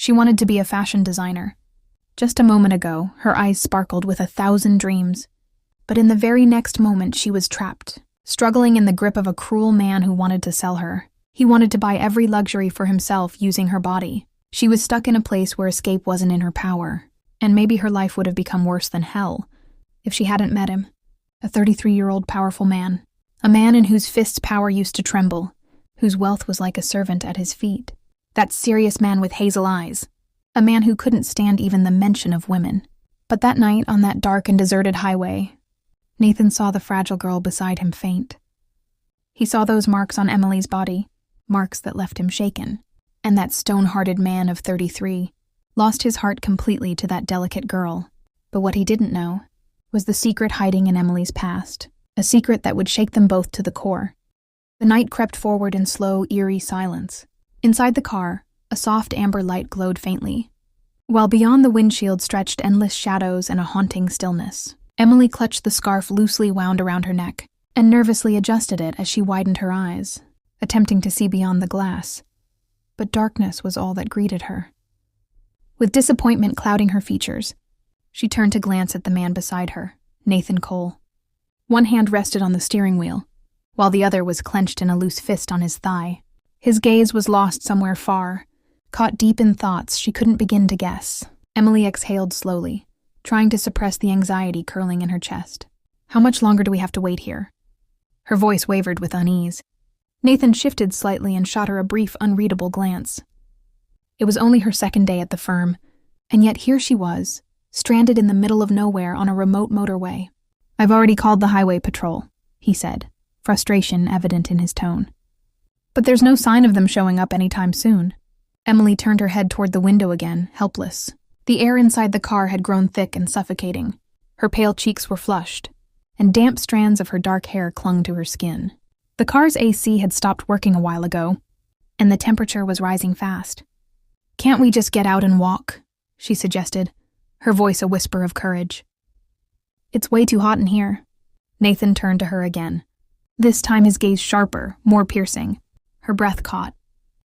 She wanted to be a fashion designer. Just a moment ago, her eyes sparkled with 1,000 dreams. But in the very next moment, she was trapped, struggling in the grip of a cruel man who wanted to sell her. He wanted to buy every luxury for himself using her body. She was stuck in a place where escape wasn't in her power, and maybe her life would have become worse than hell if she hadn't met him. A 33-year-old powerful man. A man in whose fist's power used to tremble, whose wealth was like a servant at his feet. That serious man with hazel eyes. A man who couldn't stand even the mention of women. But that night, on that dark and deserted highway, Nathan saw the fragile girl beside him faint. He saw those marks on Emily's body, marks that left him shaken. And that stone-hearted man of 33 lost his heart completely to that delicate girl. But what he didn't know was the secret hiding in Emily's past, a secret that would shake them both to the core. The night crept forward in slow, eerie silence. Inside the car, a soft amber light glowed faintly, while beyond the windshield stretched endless shadows and a haunting stillness. Emily clutched the scarf loosely wound around her neck and nervously adjusted it as she widened her eyes, attempting to see beyond the glass. But darkness was all that greeted her. With disappointment clouding her features, she turned to glance at the man beside her, Nathan Cole. One hand rested on the steering wheel, while the other was clenched in a loose fist on his thigh. His gaze was lost somewhere far, caught deep in thoughts she couldn't begin to guess. Emily exhaled slowly, trying to suppress the anxiety curling in her chest. How much longer do we have to wait here? Her voice wavered with unease. Nathan shifted slightly and shot her a brief, unreadable glance. It was only her second day at the firm, and yet here she was, stranded in the middle of nowhere on a remote motorway. "I've already called the highway patrol," he said, frustration evident in his tone. "But there's no sign of them showing up anytime soon." Emily turned her head toward the window again, helpless. The air inside the car had grown thick and suffocating. Her pale cheeks were flushed, and damp strands of her dark hair clung to her skin. The car's AC had stopped working a while ago, and the temperature was rising fast. "Can't we just get out and walk?" she suggested, her voice a whisper of courage. "It's way too hot in here." Nathan turned to her again, this time his gaze sharper, more piercing. Her breath caught.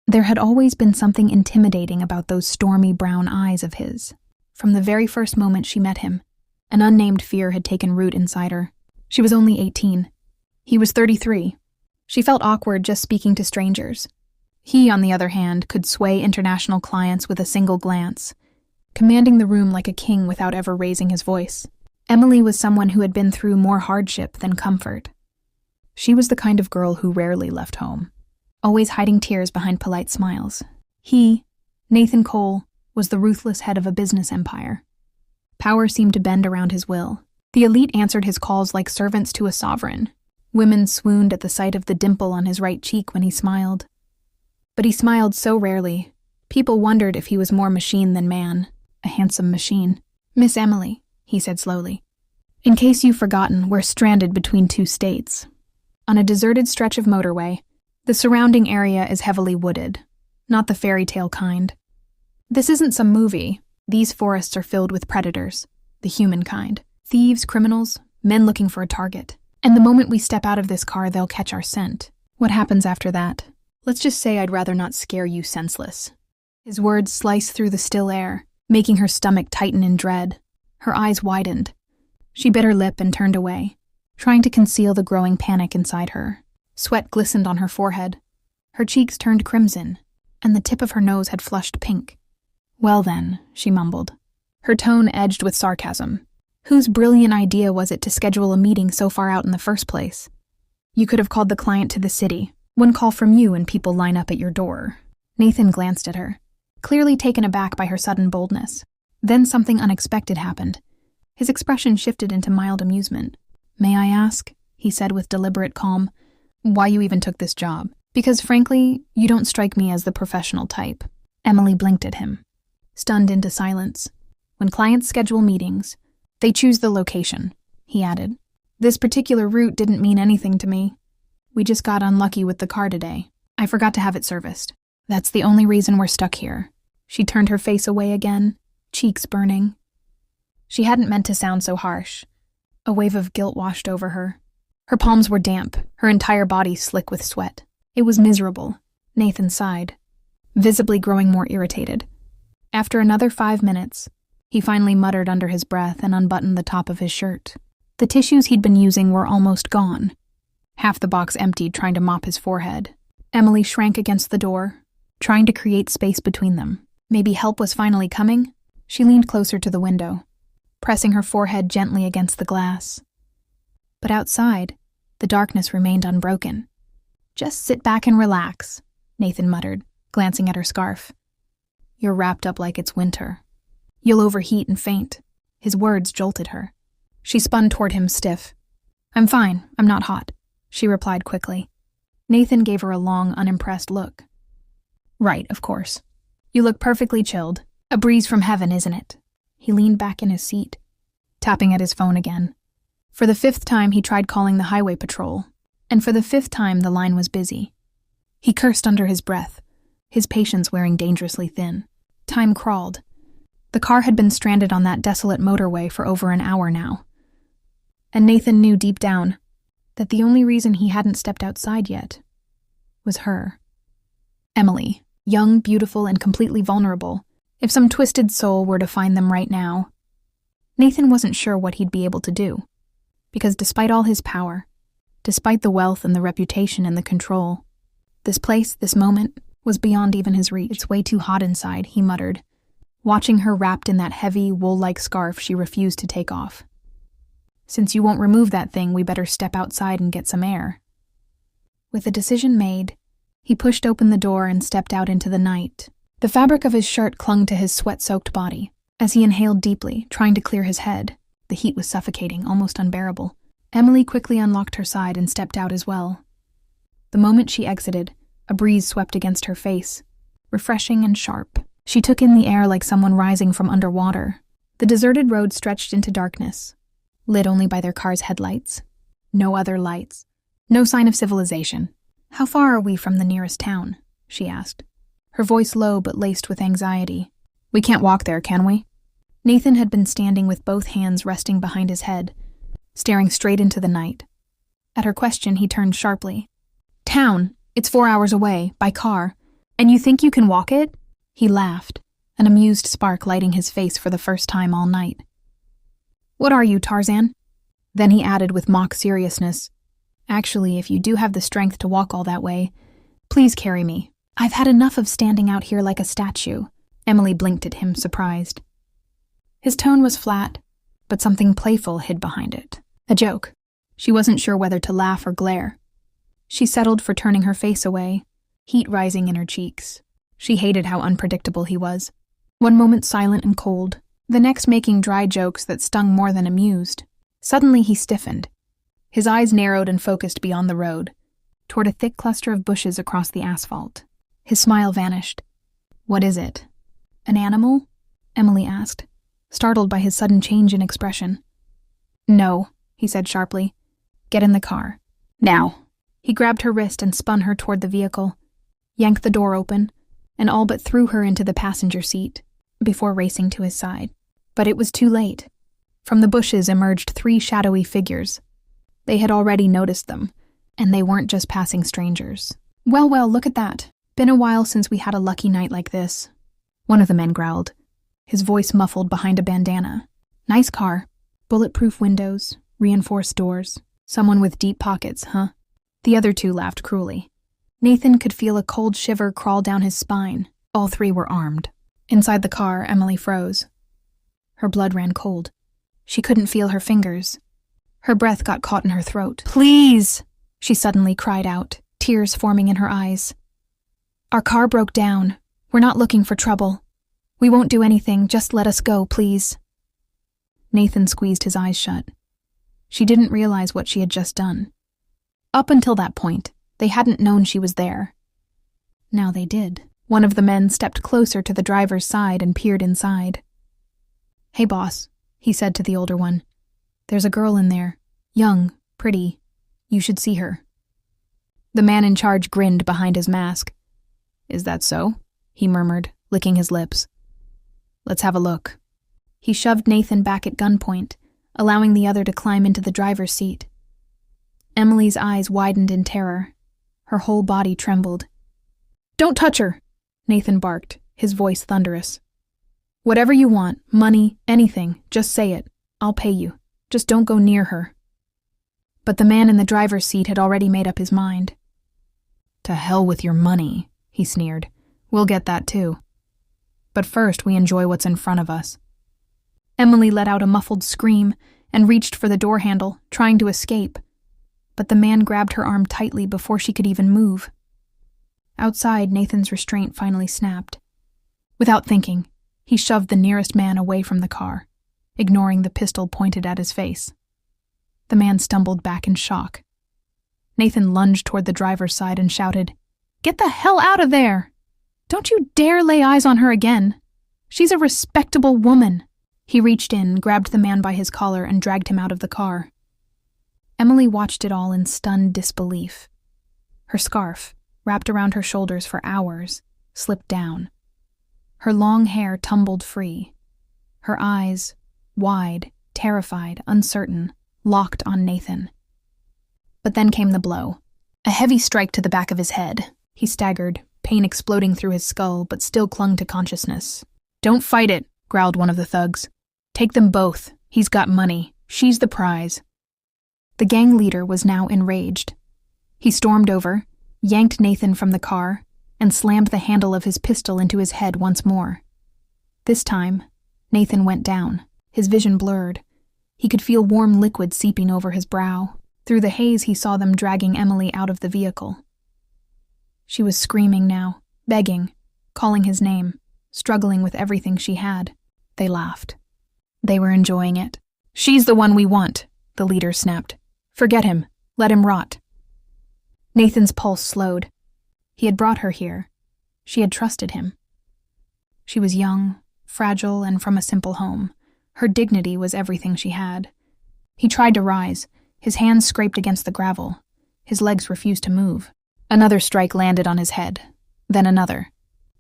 There had always been something intimidating about those stormy brown eyes of his. From the very first moment she met him, an unnamed fear had taken root inside her. She was only 18. He was 33. She felt awkward just speaking to strangers. He, on the other hand, could sway international clients with a single glance, commanding the room like a king without ever raising his voice. Emily was someone who had been through more hardship than comfort. She was the kind of girl who rarely left home, always hiding tears behind polite smiles. He, Nathan Cole, was the ruthless head of a business empire. Power seemed to bend around his will. The elite answered his calls like servants to a sovereign. Women swooned at the sight of the dimple on his right cheek when he smiled. But he smiled so rarely, people wondered if he was more machine than man, a handsome machine. "Miss Emily," he said slowly, "in case you've forgotten, we're stranded between two states. On a deserted stretch of motorway, the surrounding area is heavily wooded, not the fairy tale kind. This isn't some movie. These forests are filled with predators, the human kind. Thieves, criminals, men looking for a target. And the moment we step out of this car, they'll catch our scent. What happens after that? Let's just say I'd rather not scare you senseless." His words sliced through the still air, making her stomach tighten in dread. Her eyes widened. She bit her lip and turned away, trying to conceal the growing panic inside her. Sweat glistened on her forehead. Her cheeks turned crimson, and the tip of her nose had flushed pink. "Well then," she mumbled, her tone edged with sarcasm. "Whose brilliant idea was it to schedule a meeting so far out in the first place? You could have called the client to the city. One call from you and people line up at your door." Nathan glanced at her, clearly taken aback by her sudden boldness. Then something unexpected happened. His expression shifted into mild amusement. "May I ask," he said with deliberate calm, "why you even took this job? Because frankly, you don't strike me as the professional type." Emily blinked at him, stunned into silence. "When clients schedule meetings, they choose the location," he added. "This particular route didn't mean anything to me. We just got unlucky with the car today. I forgot to have it serviced. That's the only reason we're stuck here." She turned her face away again, cheeks burning. She hadn't meant to sound so harsh. A wave of guilt washed over her. Her palms were damp, her entire body slick with sweat. It was miserable. Nathan sighed, visibly growing more irritated. After another 5 minutes, he finally muttered under his breath and unbuttoned the top of his shirt. The tissues he'd been using were almost gone. Half the box emptied, trying to mop his forehead. Emily shrank against the door, trying to create space between them. Maybe help was finally coming? She leaned closer to the window, pressing her forehead gently against the glass. But outside, the darkness remained unbroken. "Just sit back and relax," Nathan muttered, glancing at her scarf. "You're wrapped up like it's winter. You'll overheat and faint." His words jolted her. She spun toward him stiff. "I'm fine, I'm not hot," she replied quickly. Nathan gave her a long, unimpressed look. "Right, of course. You look perfectly chilled. A breeze from heaven, isn't it?" He leaned back in his seat, tapping at his phone again. For the 5th time he tried calling the highway patrol, and for the 5th time the line was busy. He cursed under his breath, his patience wearing dangerously thin. Time crawled. The car had been stranded on that desolate motorway for over an hour now. And Nathan knew deep down that the only reason he hadn't stepped outside yet was her. Emily, young, beautiful, and completely vulnerable, if some twisted soul were to find them right now. Nathan wasn't sure what he'd be able to do, because despite all his power, despite the wealth and the reputation and the control, this place, this moment, was beyond even his reach. "It's way too hot inside," he muttered, watching her wrapped in that heavy, wool-like scarf she refused to take off. "Since you won't remove that thing, we better step outside and get some air." With the decision made, he pushed open the door and stepped out into the night. The fabric of his shirt clung to his sweat-soaked body. As he inhaled deeply, trying to clear his head, the heat was suffocating, almost unbearable. Emily quickly unlocked her side and stepped out as well. The moment she exited, a breeze swept against her face, refreshing and sharp. She took in the air like someone rising from underwater. The deserted road stretched into darkness, lit only by their car's headlights. No other lights. No sign of civilization. "How far are we from the nearest town?" she asked, her voice low but laced with anxiety. "We can't walk there, can we?" Nathan had been standing with both hands resting behind his head, staring straight into the night. At her question, he turned sharply. "Town, it's 4 hours away, by car. And you think you can walk it?" He laughed, an amused spark lighting his face for the first time all night. "What are you, Tarzan?" Then he added with mock seriousness, "Actually, if you do have the strength to walk all that way, please carry me. I've had enough of standing out here like a statue." Emily blinked at him, surprised. His tone was flat, but something playful hid behind it. A joke. She wasn't sure whether to laugh or glare. She settled for turning her face away, heat rising in her cheeks. She hated how unpredictable he was. One moment silent and cold, the next making dry jokes that stung more than amused. Suddenly he stiffened. His eyes narrowed and focused beyond the road, toward a thick cluster of bushes across the asphalt. His smile vanished. "What is it? An animal?" Emily asked, startled by his sudden change in expression. "No," he said sharply. "Get in the car. Now." He grabbed her wrist and spun her toward the vehicle, yanked the door open, and all but threw her into the passenger seat, before racing to his side. But it was too late. From the bushes emerged 3 shadowy figures. They had already noticed them, and they weren't just passing strangers. Well, look at that. Been a while since we had a lucky night like this." One of the men growled, his voice muffled behind a bandana. "Nice car. Bulletproof windows, reinforced doors. Someone with deep pockets, huh?" The other 2 laughed cruelly. Nathan could feel a cold shiver crawl down his spine. All 3 were armed. Inside the car, Emily froze. Her blood ran cold. She couldn't feel her fingers. Her breath got caught in her throat. "Please!" she suddenly cried out, tears forming in her eyes. "Our car broke down. We're not looking for trouble. We won't do anything, just let us go, please." Nathan squeezed his eyes shut. She didn't realize what she had just done. Up until that point, they hadn't known she was there. Now they did. One of the men stepped closer to the driver's side and peered inside. "Hey, boss," he said to the older one. "There's a girl in there. Young, pretty. You should see her." The man in charge grinned behind his mask. "Is that so?" he murmured, licking his lips. "Let's have a look." He shoved Nathan back at gunpoint, allowing the other to climb into the driver's seat. Emily's eyes widened in terror. Her whole body trembled. "Don't touch her!" Nathan barked, his voice thunderous. Whatever you want, money, anything, just say it. I'll pay you. Just don't go near her. But the man in the driver's seat had already made up his mind. To hell with your money, he sneered. We'll get that too. But first we enjoy what's in front of us. Emily let out a muffled scream and reached for the door handle, trying to escape. But the man grabbed her arm tightly before she could even move. Outside, Nathan's restraint finally snapped. Without thinking, he shoved the nearest man away from the car, ignoring the pistol pointed at his face. The man stumbled back in shock. Nathan lunged toward the driver's side and shouted, "Get the hell out of there! Don't you dare lay eyes on her again! She's a respectable woman!" He reached in, grabbed the man by his collar, and dragged him out of the car. Emily watched it all in stunned disbelief. Her scarf, wrapped around her shoulders for hours, slipped down. Her long hair tumbled free. Her eyes, wide, terrified, uncertain, locked on Nathan. But then came the blow. A heavy strike to the back of his head. He staggered, pain exploding through his skull, but still clung to consciousness. "Don't fight it," growled one of the thugs. "Take them both. He's got money. She's the prize." The gang leader was now enraged. He stormed over, yanked Nathan from the car, and slammed the handle of his pistol into his head once more. This time, Nathan went down, his vision blurred. He could feel warm liquid seeping over his brow. Through the haze, he saw them dragging Emily out of the vehicle. She was screaming now, begging, calling his name, struggling with everything she had. They laughed. They were enjoying it. "She's the one we want," the leader snapped. "Forget him. Let him rot." Nathan's pulse slowed. He had brought her here. She had trusted him. She was young, fragile, and from a simple home. Her dignity was everything she had. He tried to rise. His hands scraped against the gravel. His legs refused to move. Another strike landed on his head. Then another.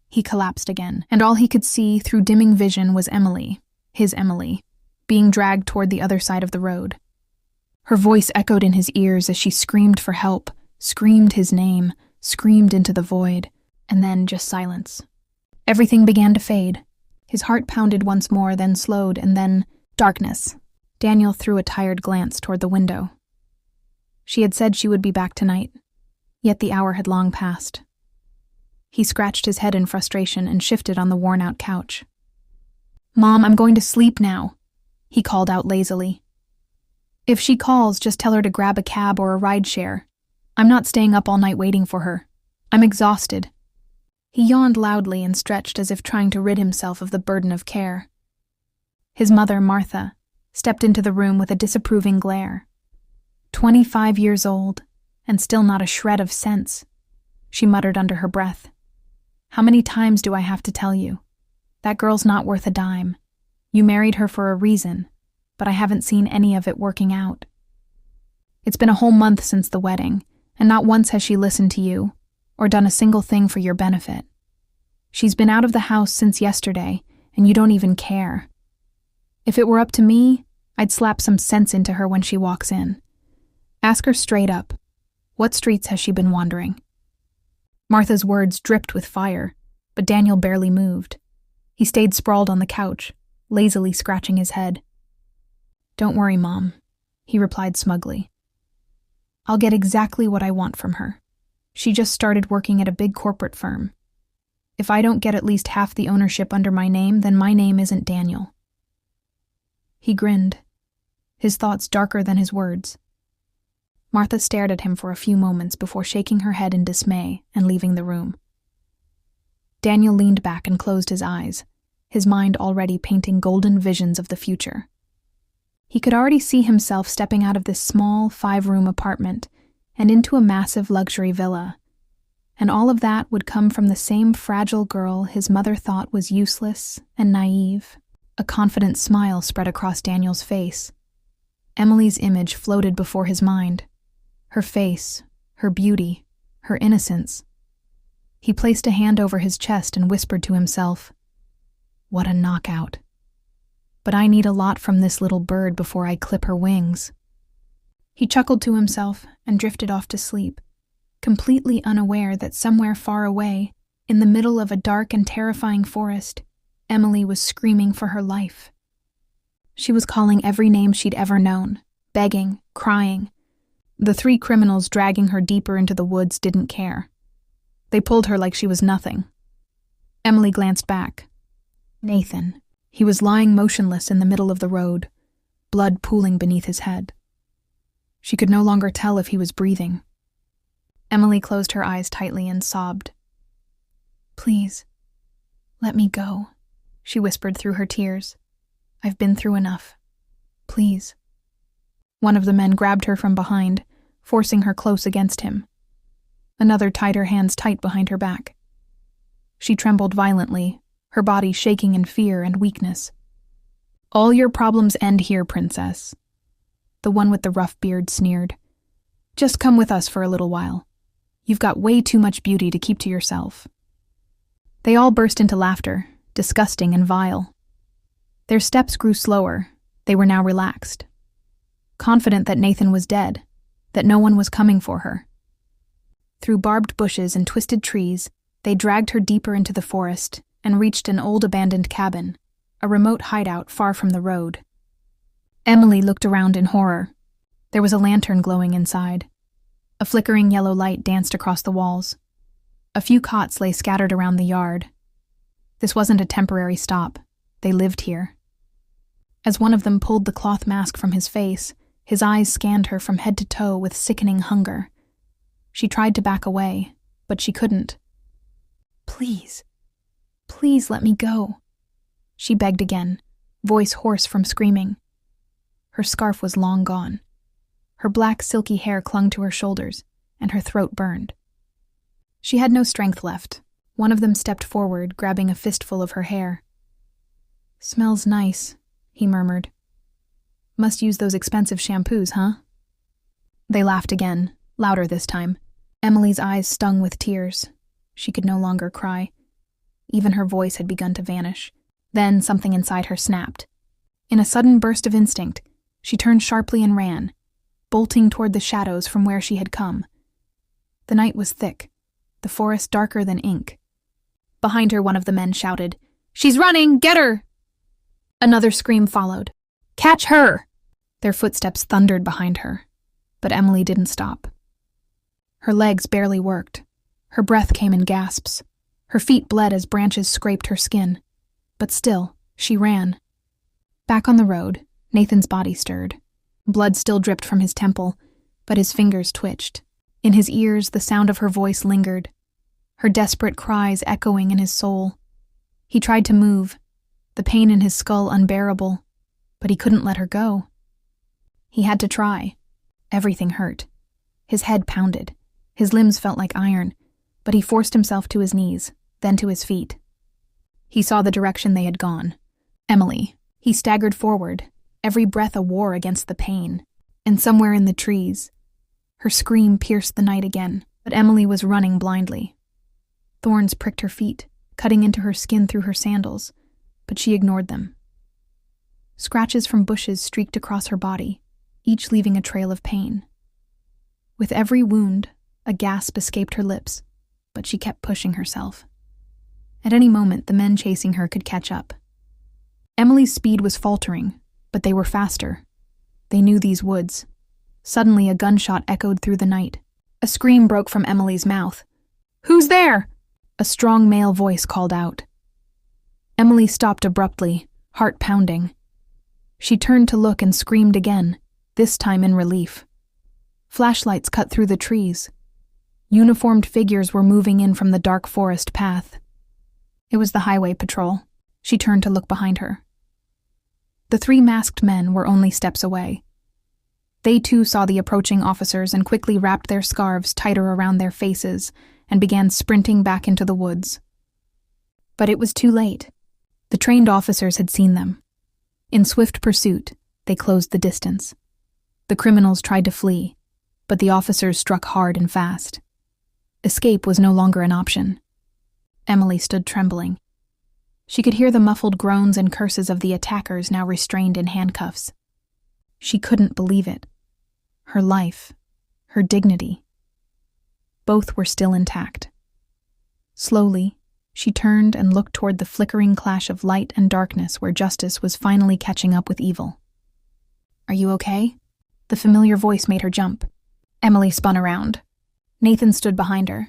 He collapsed again, and all he could see through dimming vision was Emily, his Emily, being dragged toward the other side of the road. Her voice echoed in his ears as she screamed for help, screamed his name, screamed into the void, and then just silence. Everything began to fade. His heart pounded once more, then slowed, and then darkness. Daniel threw a tired glance toward the window. She had said she would be back tonight, yet the hour had long passed. He scratched his head in frustration and shifted on the worn-out couch. "Mom, I'm going to sleep now," he called out lazily. "If she calls, just tell her to grab a cab or a ride-share. I'm not staying up all night waiting for her. I'm exhausted." He yawned loudly and stretched as if trying to rid himself of the burden of care. His mother, Martha, stepped into the room with a disapproving glare. 25 years old, and still not a shred of sense. She muttered under her breath. "How many times do I have to tell you? That girl's not worth a dime. You married her for a reason, but I haven't seen any of it working out. It's been a whole month since the wedding, and not once has she listened to you, or done a single thing for your benefit. She's been out of the house since yesterday, and you don't even care. If it were up to me, I'd slap some sense into her when she walks in. Ask her straight up, what streets has she been wandering?" Martha's words dripped with fire, but Daniel barely moved. He stayed sprawled on the couch, lazily scratching his head. "Don't worry, Mom," he replied smugly. "I'll get exactly what I want from her. She just started working at a big corporate firm. If I don't get at least half the ownership under my name, then my name isn't Daniel." He grinned, his thoughts darker than his words. Martha stared at him for a few moments before shaking her head in dismay and leaving the room. Daniel leaned back and closed his eyes, his mind already painting golden visions of the future. He could already see himself stepping out of this small 5-room apartment and into a massive luxury villa. And all of that would come from the same fragile girl his mother thought was useless and naive. A confident smile spread across Daniel's face. Emily's image floated before his mind. Her face, her beauty, her innocence. He placed a hand over his chest and whispered to himself, "What a knockout. But I need a lot from this little bird before I clip her wings." He chuckled to himself and drifted off to sleep, completely unaware that somewhere far away, in the middle of a dark and terrifying forest, Emily was screaming for her life. She was calling every name she'd ever known, begging, crying. The three criminals dragging her deeper into the woods didn't care. They pulled her like she was nothing. Emily glanced back. Nathan. He was lying motionless in the middle of the road, blood pooling beneath his head. She could no longer tell if he was breathing. Emily closed her eyes tightly and sobbed. "Please, let me go," she whispered through her tears. "I've been through enough. Please." One of the men grabbed her from behind, forcing her close against him. Another tied her hands tight behind her back. She trembled violently, her body shaking in fear and weakness. "All your problems end here, princess," the one with the rough beard sneered. "Just come with us for a little while. You've got way too much beauty to keep to yourself." They all burst into laughter, disgusting and vile. Their steps grew slower. They were now relaxed, confident that Nathan was dead, that no one was coming for her. Through barbed bushes and twisted trees, they dragged her deeper into the forest and reached an old abandoned cabin, a remote hideout far from the road. Emily looked around in horror. There was a lantern glowing inside. A flickering yellow light danced across the walls. A few cots lay scattered around the yard. This wasn't a temporary stop. They lived here. As one of them pulled the cloth mask from his face, his eyes scanned her from head to toe with sickening hunger. She tried to back away, but she couldn't. "Please, please let me go," she begged again, voice hoarse from screaming. Her scarf was long gone. Her black silky hair clung to her shoulders, and her throat burned. She had no strength left. One of them stepped forward, grabbing a fistful of her hair. "Smells nice," he murmured. "Must use those expensive shampoos, huh?" They laughed again, louder this time. Emily's eyes stung with tears. She could no longer cry. Even her voice had begun to vanish. Then something inside her snapped. In a sudden burst of instinct, she turned sharply and ran, bolting toward the shadows from where she had come. The night was thick, the forest darker than ink. Behind her, one of the men shouted, "She's running! Get her!" Another scream followed. "Catch her!" Their footsteps thundered behind her, but Emily didn't stop. Her legs barely worked. Her breath came in gasps. Her feet bled as branches scraped her skin. But still, she ran. Back on the road, Nathan's body stirred. Blood still dripped from his temple, but his fingers twitched. In his ears, the sound of her voice lingered, her desperate cries echoing in his soul. He tried to move, the pain in his skull unbearable, but he couldn't let her go. He had to try. Everything hurt. His head pounded. His limbs felt like iron, but he forced himself to his knees, then to his feet. He saw the direction they had gone. Emily. He staggered forward, every breath a war against the pain. And somewhere in the trees, her scream pierced the night again, but Emily was running blindly. Thorns pricked her feet, cutting into her skin through her sandals, but she ignored them. Scratches from bushes streaked across her body, each leaving a trail of pain. With every wound, a gasp escaped her lips, but she kept pushing herself. At any moment, the men chasing her could catch up. Emily's speed was faltering, but they were faster. They knew these woods. Suddenly, a gunshot echoed through the night. A scream broke from Emily's mouth. "Who's there?" A strong male voice called out. Emily stopped abruptly, heart pounding. She turned to look and screamed again, this time in relief. Flashlights cut through the trees. Uniformed figures were moving in from the dark forest path. It was the highway patrol. She turned to look behind her. The three masked men were only steps away. They too saw the approaching officers and quickly wrapped their scarves tighter around their faces and began sprinting back into the woods. But it was too late. The trained officers had seen them. In swift pursuit, they closed the distance. The criminals tried to flee, but the officers struck hard and fast. Escape was no longer an option. Emily stood trembling. She could hear the muffled groans and curses of the attackers now restrained in handcuffs. She couldn't believe it. Her life, her dignity. Both were still intact. Slowly, She turned and looked toward the flickering clash of light and darkness where justice was finally catching up with evil. "Are you okay?" The familiar voice made her jump. Emily spun around. Nathan stood behind her.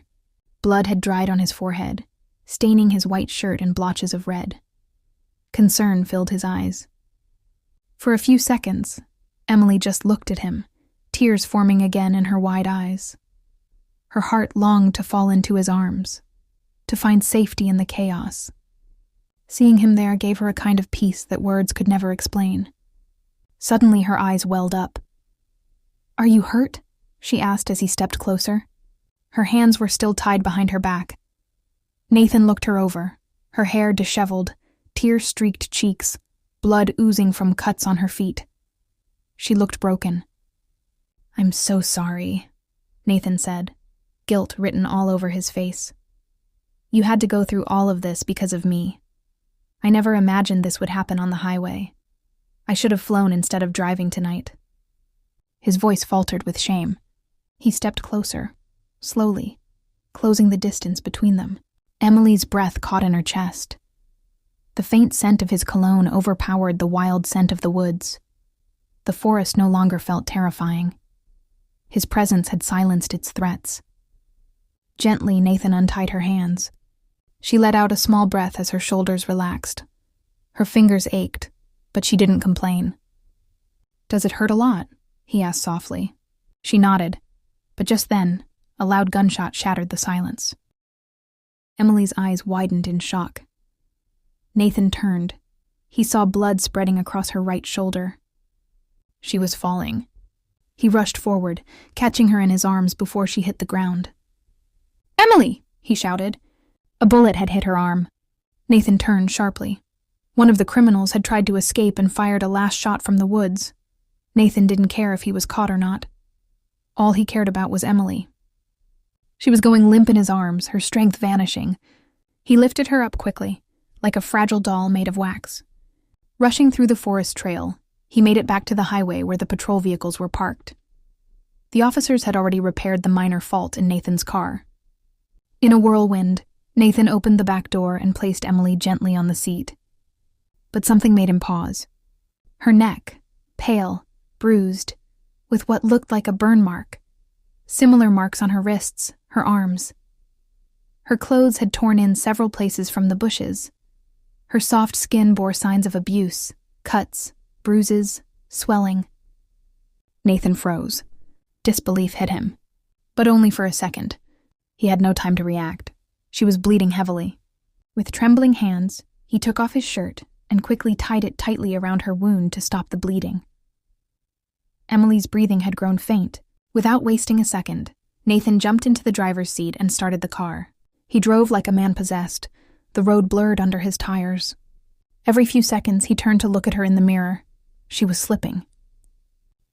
Blood had dried on his forehead, staining his white shirt in blotches of red. Concern filled his eyes. For a few seconds, Emily just looked at him, tears forming again in her wide eyes. Her heart longed to fall into his arms, to find safety in the chaos. Seeing him there gave her a kind of peace that words could never explain. Suddenly her eyes welled up. "Are you hurt?" she asked as he stepped closer. Her hands were still tied behind her back. Nathan looked her over, her hair disheveled, tear-streaked cheeks, blood oozing from cuts on her feet. She looked broken. "I'm so sorry," Nathan said, guilt written all over his face. "You had to go through all of this because of me. I never imagined this would happen on the highway. I should have flown instead of driving tonight." His voice faltered with shame. He stepped closer, slowly, closing the distance between them. Emily's breath caught in her chest. The faint scent of his cologne overpowered the wild scent of the woods. The forest no longer felt terrifying. His presence had silenced its threats. Gently, Nathan untied her hands. She let out a small breath as her shoulders relaxed. Her fingers ached, but she didn't complain. "Does it hurt a lot?" he asked softly. She nodded, but just then, a loud gunshot shattered the silence. Emily's eyes widened in shock. Nathan turned. He saw blood spreading across her right shoulder. She was falling. He rushed forward, catching her in his arms before she hit the ground. "Emily!" he shouted. A bullet had hit her arm. Nathan turned sharply. One of the criminals had tried to escape and fired a last shot from the woods. Nathan didn't care if he was caught or not. All he cared about was Emily. She was going limp in his arms, her strength vanishing. He lifted her up quickly, like a fragile doll made of wax. Rushing through the forest trail, he made it back to the highway where the patrol vehicles were parked. The officers had already repaired the minor fault in Nathan's car. In a whirlwind, Nathan opened the back door and placed Emily gently on the seat. But something made him pause. Her neck, pale, bruised, with what looked like a burn mark. Similar marks on her wrists, her arms. Her clothes had torn in several places from the bushes. Her soft skin bore signs of abuse, cuts, bruises, swelling. Nathan froze. Disbelief hit him. But only for a second. He had no time to react. She was bleeding heavily. With trembling hands, he took off his shirt and quickly tied it tightly around her wound to stop the bleeding. Emily's breathing had grown faint. Without wasting a second, Nathan jumped into the driver's seat and started the car. He drove like a man possessed, the road blurred under his tires. Every few seconds he turned to look at her in the mirror. She was slipping.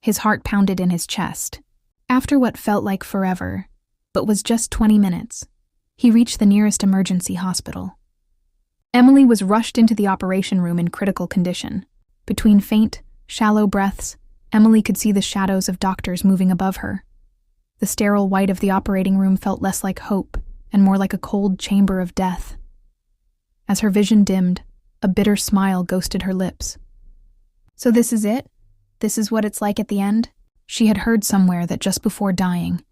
His heart pounded in his chest. After what felt like forever, but was just 20 minutes, he reached the nearest emergency hospital. Emily was rushed into the operation room in critical condition. Between faint, shallow breaths, Emily could see the shadows of doctors moving above her. The sterile white of the operating room felt less like hope and more like a cold chamber of death. As her vision dimmed, a bitter smile ghosted her lips. "So this is it? This is what it's like at the end?" She had heard somewhere that just before dying,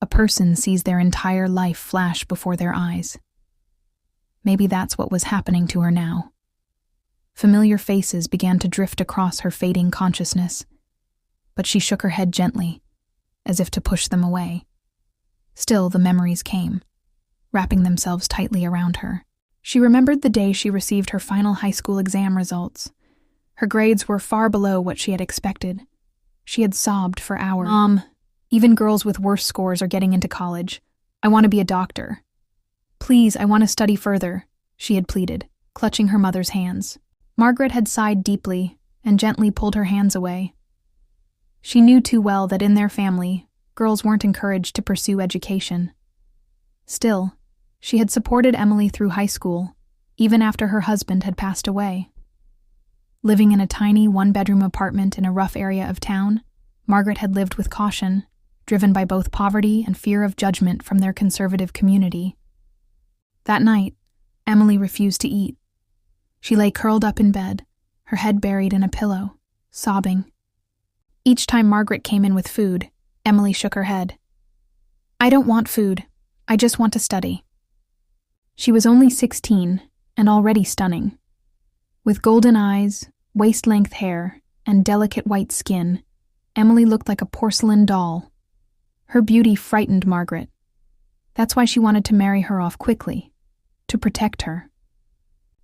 a person sees their entire life flash before their eyes. Maybe that's what was happening to her now. Familiar faces began to drift across her fading consciousness, but she shook her head gently, as if to push them away. Still, the memories came, wrapping themselves tightly around her. She remembered the day she received her final high school exam results. Her grades were far below what she had expected. She had sobbed for hours. "Mom, even girls with worse scores are getting into college. I want to be a doctor. Please, I want to study further," she had pleaded, clutching her mother's hands. Margaret had sighed deeply and gently pulled her hands away. She knew too well that in their family, girls weren't encouraged to pursue education. Still, she had supported Emily through high school, even after her husband had passed away. Living in a tiny one-bedroom apartment in a rough area of town, Margaret had lived with caution, driven by both poverty and fear of judgment from their conservative community. That night, Emily refused to eat. She lay curled up in bed, her head buried in a pillow, sobbing. Each time Margaret came in with food, Emily shook her head. "I don't want food. I just want to study." She was only 16 and already stunning. With golden eyes, waist-length hair, and delicate white skin, Emily looked like a porcelain doll. Her beauty frightened Margaret. That's why she wanted to marry her off quickly, to protect her.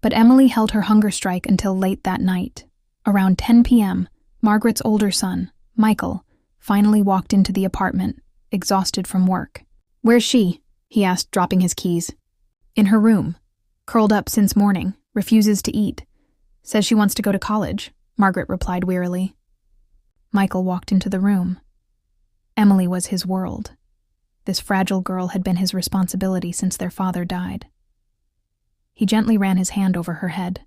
But Emily held her hunger strike until late that night. Around 10 p.m., Margaret's older son, Michael, finally walked into the apartment, exhausted from work. "Where's she?" he asked, dropping his keys. "In her room. Curled up since morning, refuses to eat. Says she wants to go to college," Margaret replied wearily. Michael walked into the room. Emily was his world. This fragile girl had been his responsibility since their father died. He gently ran his hand over her head.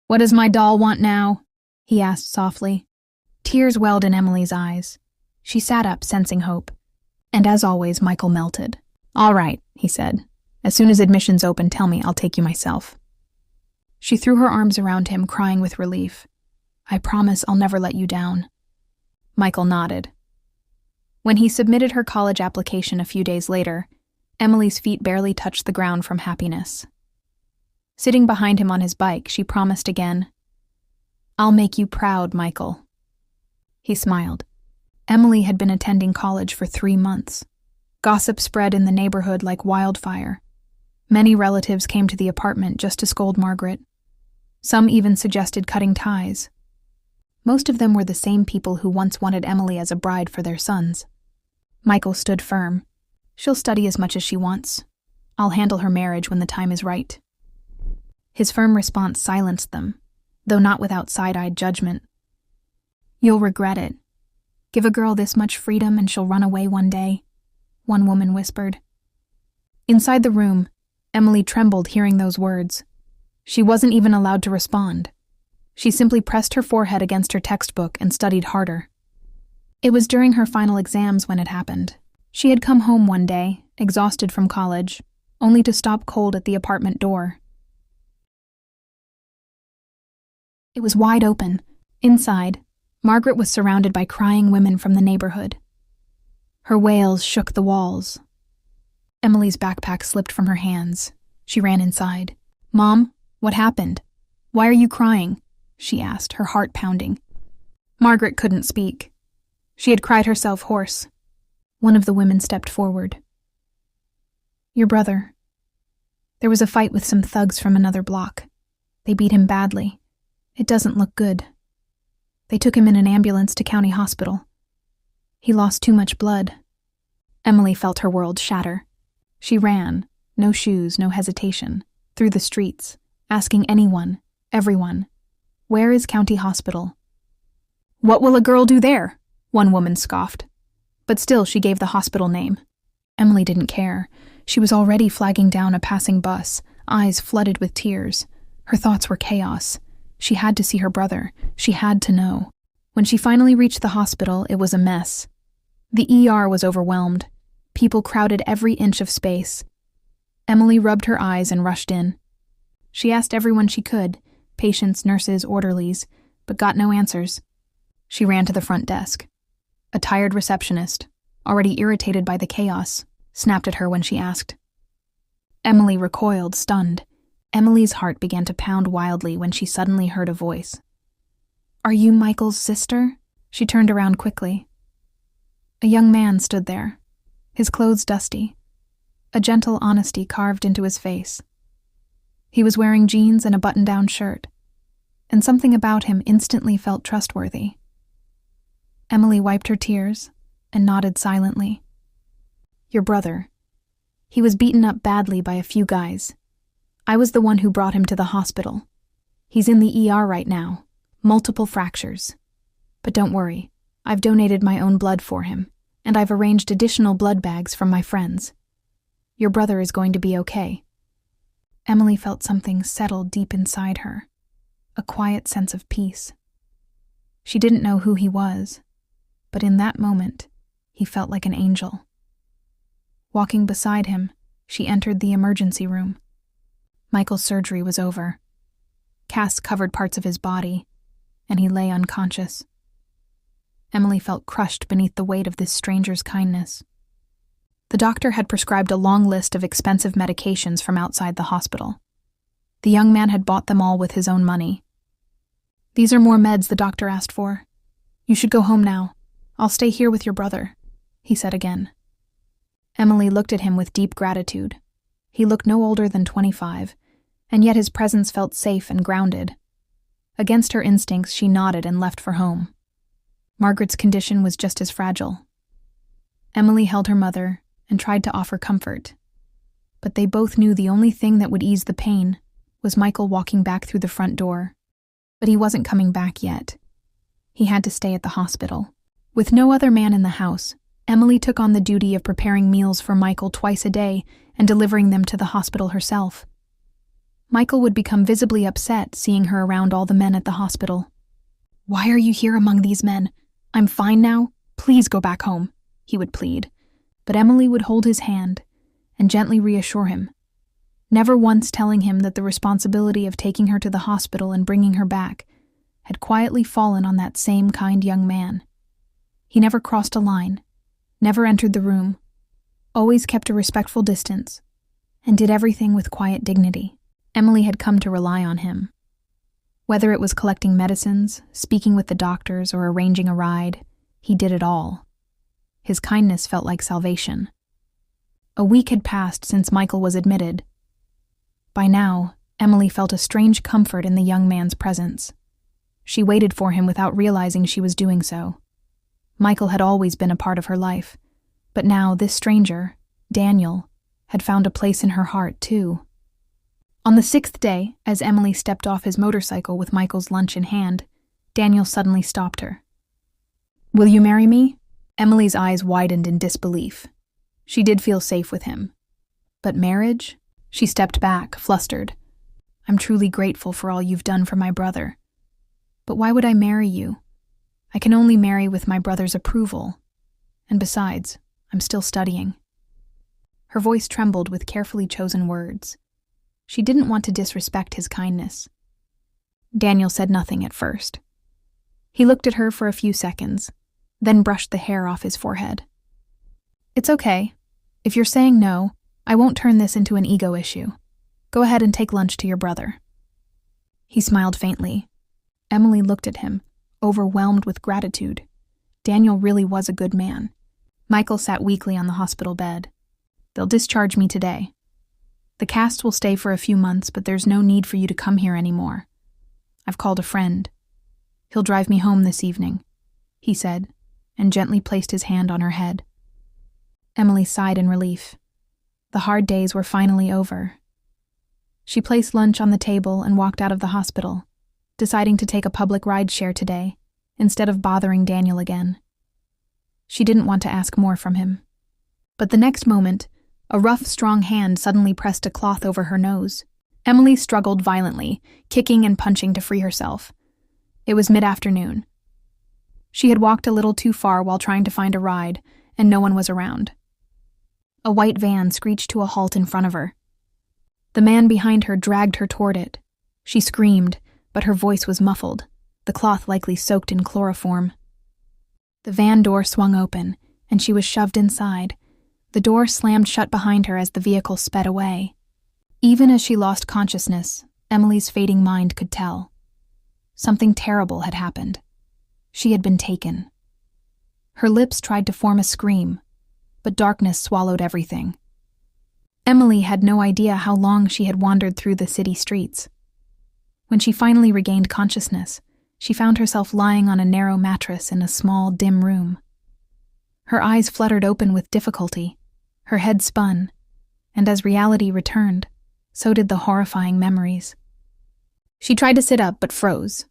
"What does my doll want now?" he asked softly. Tears welled in Emily's eyes. She sat up, sensing hope. And as always, Michael melted. "All right," he said. "As soon as admissions open, tell me, I'll take you myself." She threw her arms around him, crying with relief. "I promise I'll never let you down." Michael nodded. When he submitted her college application a few days later, Emily's feet barely touched the ground from happiness. Sitting behind him on his bike, she promised again, "I'll make you proud, Michael." He smiled. Emily had been attending college for 3 months. Gossip spread in the neighborhood like wildfire. Many relatives came to the apartment just to scold Margaret. Some even suggested cutting ties. Most of them were the same people who once wanted Emily as a bride for their sons. Michael stood firm. "She'll study as much as she wants. I'll handle her marriage when the time is right." His firm response silenced them, though not without side-eyed judgment. "You'll regret it. Give a girl this much freedom and she'll run away one day," one woman whispered. Inside the room, Emily trembled hearing those words. She wasn't even allowed to respond. She simply pressed her forehead against her textbook and studied harder. It was during her final exams when it happened. She had come home one day, exhausted from college, only to stop cold at the apartment door. It was wide open. Inside, Margaret was surrounded by crying women from the neighborhood. Her wails shook the walls. Emily's backpack slipped from her hands. She ran inside. "Mom, what happened? Why are you crying?" she asked, her heart pounding. Margaret couldn't speak. She had cried herself hoarse. One of the women stepped forward. "Your brother. There was a fight with some thugs from another block. They beat him badly. It doesn't look good. They took him in an ambulance to county hospital. He lost too much blood." Emily felt her world shatter. She ran, no shoes, no hesitation, through the streets, asking anyone, everyone, "Where is county hospital?" "What will a girl do there?" one woman scoffed. But still she gave the hospital name. Emily didn't care. She was already flagging down a passing bus, eyes flooded with tears. Her thoughts were chaos. She had to see her brother. She had to know. When she finally reached the hospital, it was a mess. The ER was overwhelmed. People crowded every inch of space. Emily rubbed her eyes and rushed in. She asked everyone she could, patients, nurses, orderlies, but got no answers. She ran to the front desk. A tired receptionist, already irritated by the chaos, snapped at her when she asked. Emily recoiled, stunned. Emily's heart began to pound wildly when she suddenly heard a voice. "Are you Michael's sister?" She turned around quickly. A young man stood there, his clothes dusty, a gentle honesty carved into his face. He was wearing jeans and a button-down shirt, and something about him instantly felt trustworthy. Emily wiped her tears and nodded silently. "Your brother. He was beaten up badly by a few guys. I was the one who brought him to the hospital. He's in the ER right now, multiple fractures. But don't worry, I've donated my own blood for him, and I've arranged additional blood bags from my friends. Your brother is going to be okay." Emily felt something settle deep inside her, a quiet sense of peace. She didn't know who he was, but in that moment, he felt like an angel. Walking beside him, she entered the emergency room. Michael's surgery was over. Casts covered parts of his body, and he lay unconscious. Emily felt crushed beneath the weight of this stranger's kindness. The doctor had prescribed a long list of expensive medications from outside the hospital. The young man had bought them all with his own money. "These are more meds the doctor asked for. You should go home now. I'll stay here with your brother," he said again. Emily looked at him with deep gratitude. He looked no older than 25, and yet his presence felt safe and grounded. Against her instincts, she nodded and left for home. Margaret's condition was just as fragile. Emily held her mother and tried to offer comfort. But they both knew the only thing that would ease the pain was Michael walking back through the front door. But he wasn't coming back yet. He had to stay at the hospital. With no other man in the house, Emily took on the duty of preparing meals for Michael twice a day and delivering them to the hospital herself. Michael would become visibly upset seeing her around all the men at the hospital. "Why are you here among these men? I'm fine now. Please go back home," he would plead. But Emily would hold his hand and gently reassure him, never once telling him that the responsibility of taking her to the hospital and bringing her back had quietly fallen on that same kind young man. He never crossed a line, never entered the room, always kept a respectful distance, and did everything with quiet dignity. Emily had come to rely on him. Whether it was collecting medicines, speaking with the doctors, or arranging a ride, he did it all. His kindness felt like salvation. A week had passed since Michael was admitted. By now, Emily felt a strange comfort in the young man's presence. She waited for him without realizing she was doing so. Michael had always been a part of her life, but now this stranger, Daniel, had found a place in her heart too. On the 6th day, as Emily stepped off his motorcycle with Michael's lunch in hand, Daniel suddenly stopped her. "Will you marry me?" Emily's eyes widened in disbelief. She did feel safe with him. But marriage? She stepped back, flustered. "I'm truly grateful for all you've done for my brother. But why would I marry you? I can only marry with my brother's approval. And besides, I'm still studying." Her voice trembled with carefully chosen words. She didn't want to disrespect his kindness. Daniel said nothing at first. He looked at her for a few seconds, then brushed the hair off his forehead. "It's okay. If you're saying no, I won't turn this into an ego issue. Go ahead and take lunch to your brother." He smiled faintly. Emily looked at him, overwhelmed with gratitude. Daniel really was a good man. Michael sat weakly on the hospital bed. "They'll discharge me today. The cast will stay for a few months, but there's no need for you to come here anymore. I've called a friend. He'll drive me home this evening," he said, and gently placed his hand on her head. Emily sighed in relief. The hard days were finally over. She placed lunch on the table and walked out of the hospital, deciding to take a public rideshare today, instead of bothering Daniel again. She didn't want to ask more from him. But the next moment, a rough, strong hand suddenly pressed a cloth over her nose. Emily struggled violently, kicking and punching to free herself. It was mid-afternoon. She had walked a little too far while trying to find a ride, and no one was around. A white van screeched to a halt in front of her. The man behind her dragged her toward it. She screamed, but her voice was muffled, the cloth likely soaked in chloroform. The van door swung open, and she was shoved inside. The door slammed shut behind her as the vehicle sped away. Even as she lost consciousness, Emily's fading mind could tell. Something terrible had happened. She had been taken. Her lips tried to form a scream, but darkness swallowed everything. Emily had no idea how long she had wandered through the city streets. When she finally regained consciousness, she found herself lying on a narrow mattress in a small, dim room. Her eyes fluttered open with difficulty. Her head spun, and as reality returned, so did the horrifying memories. She tried to sit up but froze.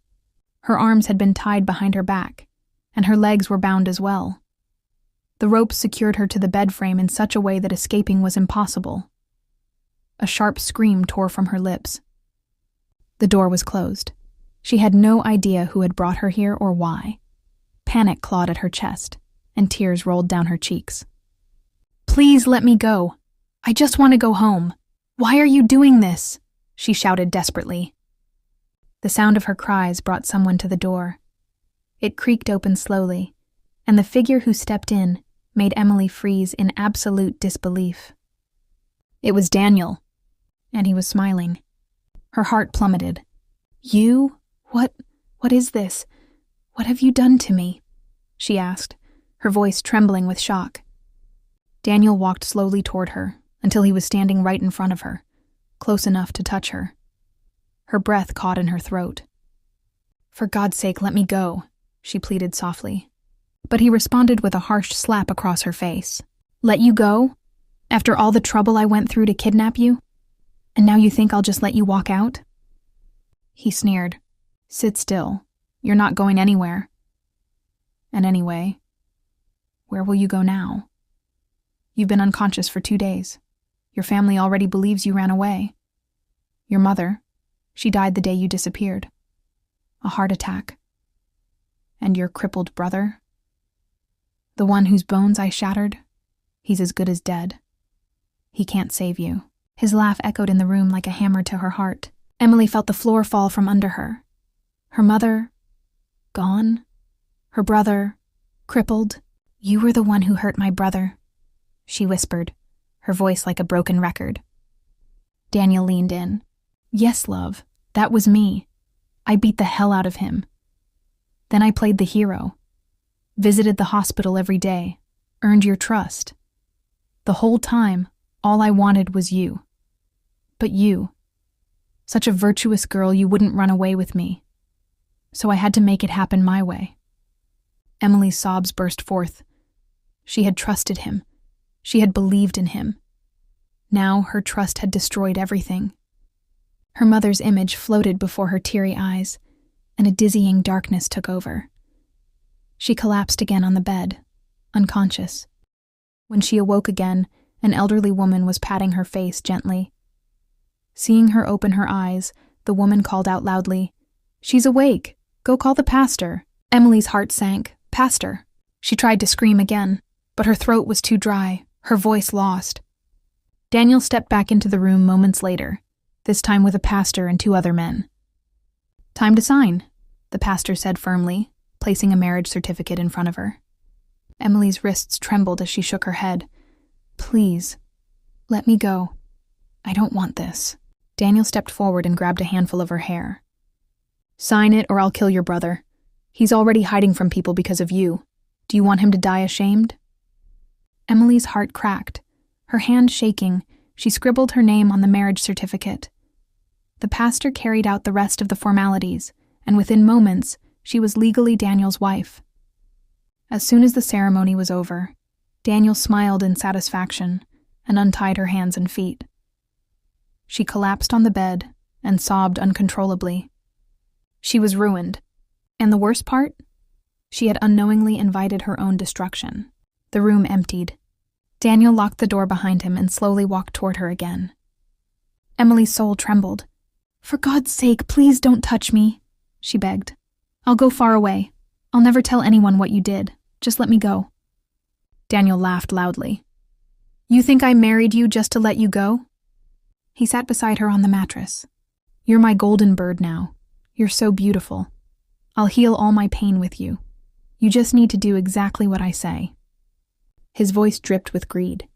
Her arms had been tied behind her back, and her legs were bound as well. The ropes secured her to the bed frame in such a way that escaping was impossible. A sharp scream tore from her lips. The door was closed. She had no idea who had brought her here or why. Panic clawed at her chest, and tears rolled down her cheeks. "Please let me go. I just want to go home. Why are you doing this?" she shouted desperately. The sound of her cries brought someone to the door. It creaked open slowly, and the figure who stepped in made Emily freeze in absolute disbelief. It was Daniel, and he was smiling. Her heart plummeted. "You? What is this? What have you done to me?" she asked, her voice trembling with shock. Daniel walked slowly toward her until he was standing right in front of her, close enough to touch her. Her breath caught in her throat. "For God's sake, let me go," she pleaded softly. But he responded with a harsh slap across her face. "Let you go? After all the trouble I went through to kidnap you? And now you think I'll just let you walk out?" He sneered. "Sit still. You're not going anywhere. And anyway, where will you go now? You've been unconscious for 2 days. Your family already believes you ran away. Your mother, she died the day you disappeared. A heart attack. And your crippled brother, the one whose bones I shattered, he's as good as dead. He can't save you." His laugh echoed in the room like a hammer to her heart. Emily felt the floor fall from under her. Her mother, gone. Her brother, crippled. "You were the one who hurt my brother," she whispered, her voice like a broken record. Daniel leaned in. "Yes, love, that was me. I beat the hell out of him. Then I played the hero. Visited the hospital every day. Earned your trust. The whole time, all I wanted was you. But you, such a virtuous girl, you wouldn't run away with me. So I had to make it happen my way." Emily's sobs burst forth. She had trusted him. She had believed in him. Now her trust had destroyed everything. Her mother's image floated before her teary eyes, and a dizzying darkness took over. She collapsed again on the bed, unconscious. When she awoke again, an elderly woman was patting her face gently. Seeing her open her eyes, the woman called out loudly, "She's awake! Go call the pastor!" Emily's heart sank. "Pastor!" She tried to scream again, but her throat was too dry, her voice lost. Daniel stepped back into the room moments later, this time with a pastor and 2 other men. "Time to sign," the pastor said firmly, placing a marriage certificate in front of her. Emily's wrists trembled as she shook her head. "Please, let me go. I don't want this." Daniel stepped forward and grabbed a handful of her hair. "Sign it or I'll kill your brother. He's already hiding from people because of you. Do you want him to die ashamed?" Emily's heart cracked. Her hand shaking, she scribbled her name on the marriage certificate. The pastor carried out the rest of the formalities, and within moments, she was legally Daniel's wife. As soon as the ceremony was over, Daniel smiled in satisfaction and untied her hands and feet. She collapsed on the bed and sobbed uncontrollably. She was ruined, and the worst part? She had unknowingly invited her own destruction. The room emptied. Daniel locked the door behind him and slowly walked toward her again. Emily's soul trembled. "For God's sake, please don't touch me," she begged. "I'll go far away. I'll never tell anyone what you did. Just let me go." Daniel laughed loudly. "You think I married you just to let you go?" He sat beside her on the mattress. "You're my golden bird now. You're so beautiful. I'll heal all my pain with you. You just need to do exactly what I say." His voice dripped with greed.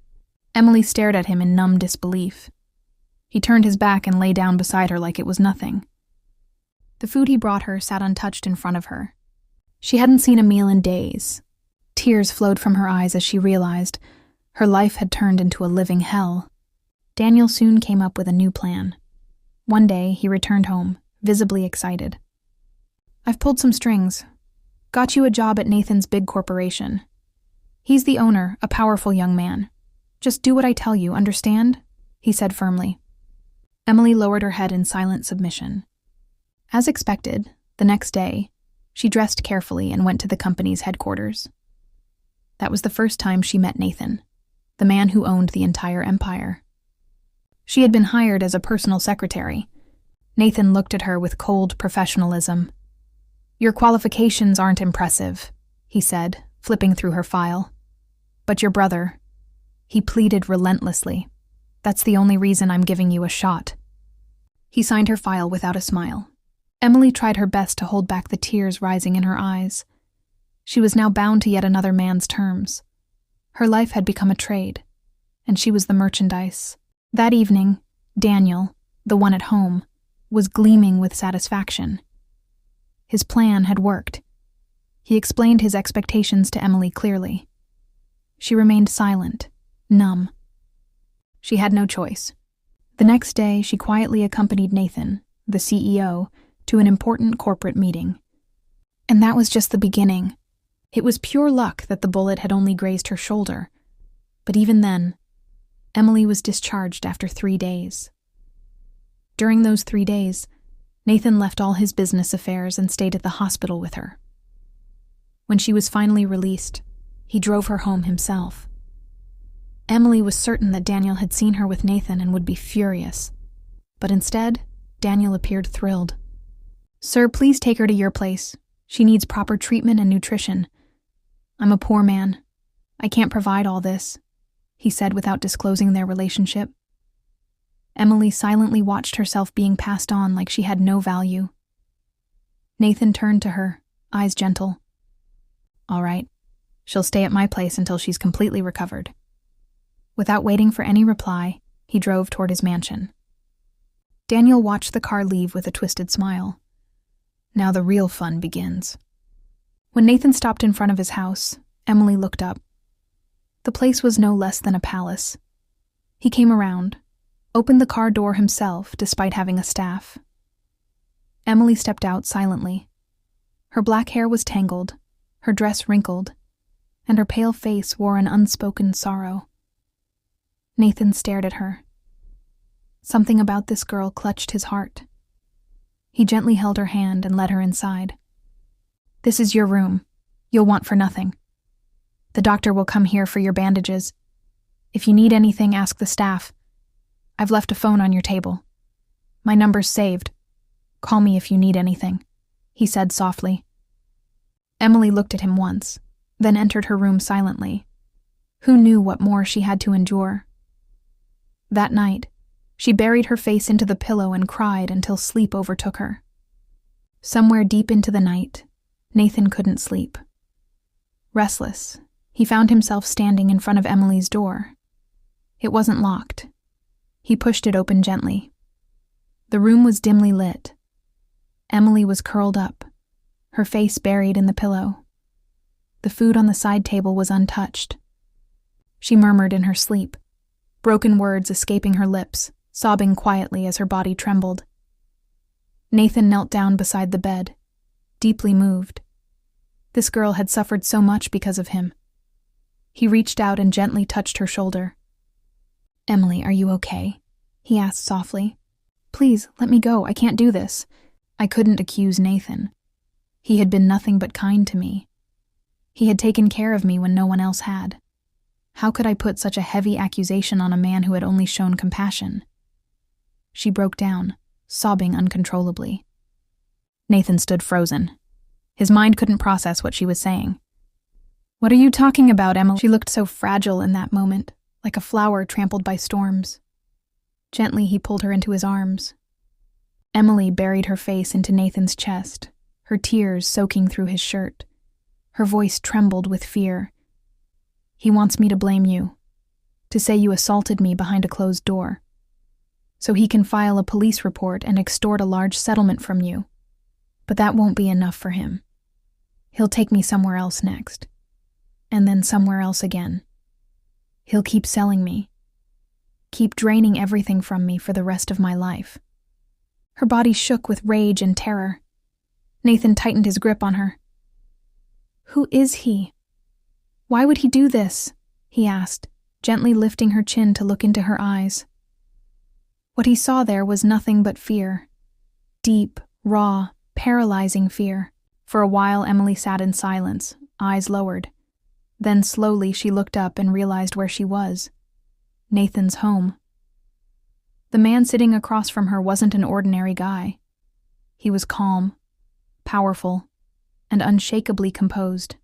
Emily stared at him in numb disbelief. He turned his back and lay down beside her like it was nothing. The food he brought her sat untouched in front of her. She hadn't seen a meal in days. Tears flowed from her eyes as she realized her life had turned into a living hell. Daniel soon came up with a new plan. One day, he returned home, visibly excited. "I've pulled some strings. Got you a job at Nathan's big corporation. He's the owner, a powerful young man. Just do what I tell you, understand?" he said firmly. Emily lowered her head in silent submission. As expected, the next day, she dressed carefully and went to the company's headquarters. That was the first time she met Nathan, the man who owned the entire empire. She had been hired as a personal secretary. Nathan looked at her with cold professionalism. "Your qualifications aren't impressive," he said, flipping through her file. "But your brother," he pleaded relentlessly. "That's the only reason I'm giving you a shot." He signed her file without a smile. Emily tried her best to hold back the tears rising in her eyes. She was now bound to yet another man's terms. Her life had become a trade, and she was the merchandise. That evening, Daniel, the one at home, was gleaming with satisfaction. His plan had worked. He explained his expectations to Emily clearly. She remained silent, numb. She had no choice. The next day, she quietly accompanied Nathan, the CEO, to an important corporate meeting. And that was just the beginning. It was pure luck that the bullet had only grazed her shoulder. But even then, Emily was discharged after 3 days. During those 3 days, Nathan left all his business affairs and stayed at the hospital with her. When she was finally released, he drove her home himself. Emily was certain that Daniel had seen her with Nathan and would be furious. But instead, Daniel appeared thrilled. "Sir, please take her to your place. She needs proper treatment and nutrition. I'm a poor man. I can't provide all this," he said without disclosing their relationship. Emily silently watched herself being passed on like she had no value. Nathan turned to her, eyes gentle. "All right, she'll stay at my place until she's completely recovered." Without waiting for any reply, he drove toward his mansion. Daniel watched the car leave with a twisted smile. Now the real fun begins. When Nathan stopped in front of his house, Emily looked up. The place was no less than a palace. He came around, opened the car door himself despite having a staff. Emily stepped out silently. Her black hair was tangled, her dress wrinkled, and her pale face wore an unspoken sorrow. Nathan stared at her. Something about this girl clutched his heart. He gently held her hand and led her inside. "This is your room. You'll want for nothing. The doctor will come here for your bandages. If you need anything, ask the staff. I've left a phone on your table. My number's saved. Call me if you need anything," he said softly. Emily looked at him once, then entered her room silently. Who knew what more she had to endure? That night, she buried her face into the pillow and cried until sleep overtook her. Somewhere deep into the night, Nathan couldn't sleep. Restless, he found himself standing in front of Emily's door. It wasn't locked. He pushed it open gently. The room was dimly lit. Emily was curled up, her face buried in the pillow. The food on the side table was untouched. She murmured in her sleep, broken words escaping her lips, sobbing quietly as her body trembled. Nathan knelt down beside the bed, deeply moved. This girl had suffered so much because of him. He reached out and gently touched her shoulder. "Emily, are you okay?" he asked softly. "Please, let me go. I can't do this." I couldn't accuse Nathan. He had been nothing but kind to me. He had taken care of me when no one else had. How could I put such a heavy accusation on a man who had only shown compassion? She broke down, sobbing uncontrollably. Nathan stood frozen. His mind couldn't process what she was saying. "What are you talking about, Emily?" She looked so fragile in that moment, like a flower trampled by storms. Gently, he pulled her into his arms. Emily buried her face into Nathan's chest, her tears soaking through his shirt. Her voice trembled with fear. "He wants me to blame you, to say you assaulted me behind a closed door, so he can file a police report and extort a large settlement from you. But that won't be enough for him. He'll take me somewhere else next, and then somewhere else again. He'll keep selling me, keep draining everything from me for the rest of my life." Her body shook with rage and terror. Nathan tightened his grip on her. "Who is he? Why would he do this?" he asked, gently lifting her chin to look into her eyes. What he saw there was nothing but fear. Deep, raw, paralyzing fear. For a while, Emily sat in silence, eyes lowered. Then slowly she looked up and realized where she was. Nathan's home. The man sitting across from her wasn't an ordinary guy. He was calm, powerful, and unshakably composed.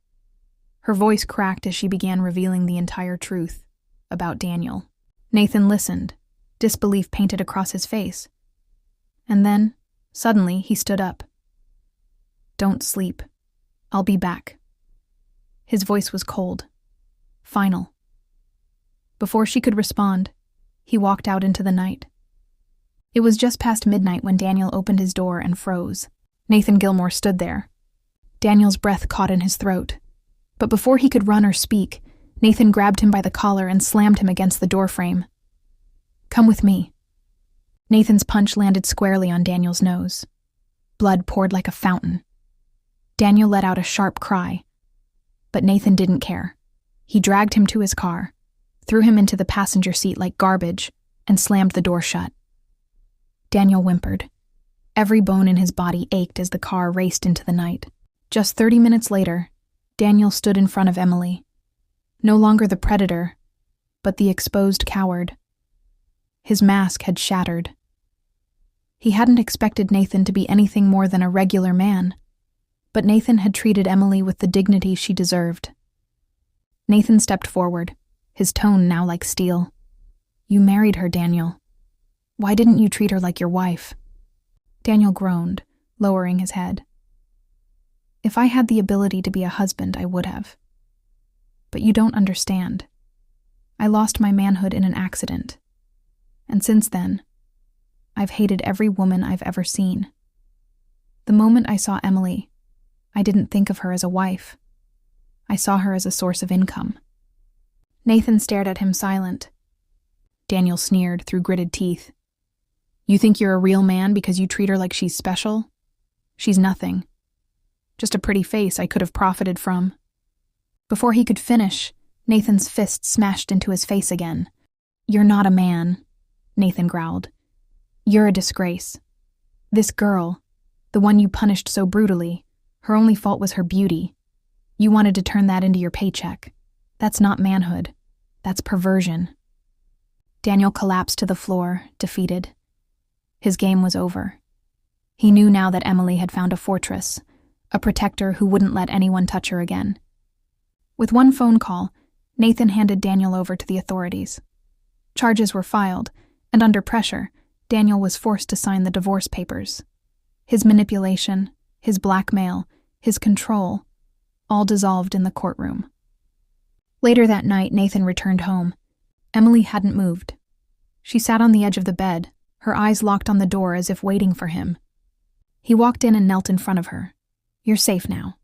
Her voice cracked as she began revealing the entire truth about Daniel. Nathan listened, disbelief painted across his face. And then, suddenly, he stood up. "Don't sleep. I'll be back." His voice was cold, final. Before she could respond, he walked out into the night. It was just past midnight when Daniel opened his door and froze. Nathan Gilmore stood there. Daniel's breath caught in his throat. But before he could run or speak, Nathan grabbed him by the collar and slammed him against the doorframe. "Come with me." Nathan's punch landed squarely on Daniel's nose. Blood poured like a fountain. Daniel let out a sharp cry. But Nathan didn't care. He dragged him to his car, threw him into the passenger seat like garbage, and slammed the door shut. Daniel whimpered. Every bone in his body ached as the car raced into the night. Just 30 minutes later, Daniel stood in front of Emily. No longer the predator, but the exposed coward. His mask had shattered. He hadn't expected Nathan to be anything more than a regular man, but Nathan had treated Emily with the dignity she deserved. Nathan stepped forward, his tone now like steel. "You married her, Daniel. Why didn't you treat her like your wife?" Daniel groaned, lowering his head. "If I had the ability to be a husband, I would have. But you don't understand. I lost my manhood in an accident. And since then, I've hated every woman I've ever seen. The moment I saw Emily, I didn't think of her as a wife. I saw her as a source of income." Nathan stared at him silent. Daniel sneered through gritted teeth. "You think you're a real man because you treat her like she's special? She's nothing. Just a pretty face I could have profited from." Before he could finish, Nathan's fist smashed into his face again. "You're not a man," Nathan growled. "You're a disgrace. This girl, the one you punished so brutally, her only fault was her beauty. You wanted to turn that into your paycheck. That's not manhood. That's perversion." Daniel collapsed to the floor, defeated. His game was over. He knew now that Emily had found a fortress, a protector who wouldn't let anyone touch her again. With one phone call, Nathan handed Daniel over to the authorities. Charges were filed, and under pressure, Daniel was forced to sign the divorce papers. His manipulation, his blackmail, his control, all dissolved in the courtroom. Later that night, Nathan returned home. Emily hadn't moved. She sat on the edge of the bed, her eyes locked on the door as if waiting for him. He walked in and knelt in front of her. "You're safe now."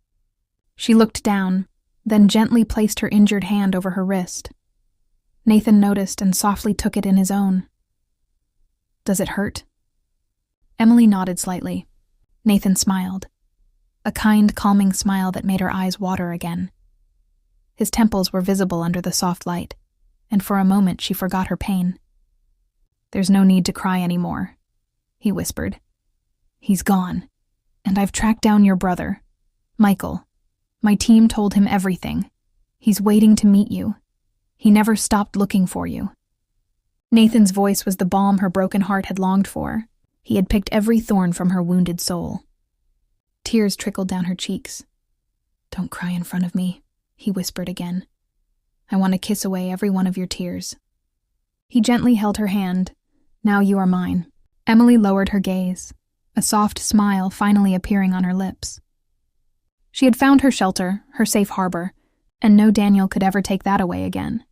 She looked down, then gently placed her injured hand over her wrist. Nathan noticed and softly took it in his own. "Does it hurt?" Emily nodded slightly. Nathan smiled. A kind, calming smile that made her eyes water again. His temples were visible under the soft light, and for a moment she forgot her pain. "There's no need to cry anymore," he whispered. "He's gone, and I've tracked down your brother, Michael. My team told him everything. He's waiting to meet you. He never stopped looking for you." Nathan's voice was the balm her broken heart had longed for. He had picked every thorn from her wounded soul. Tears trickled down her cheeks. "Don't cry in front of me," he whispered again. "I want to kiss away every one of your tears." He gently held her hand. "Now you are mine." Emily lowered her gaze, a soft smile finally appearing on her lips. She had found her shelter, her safe harbor, and no Daniel could ever take that away again.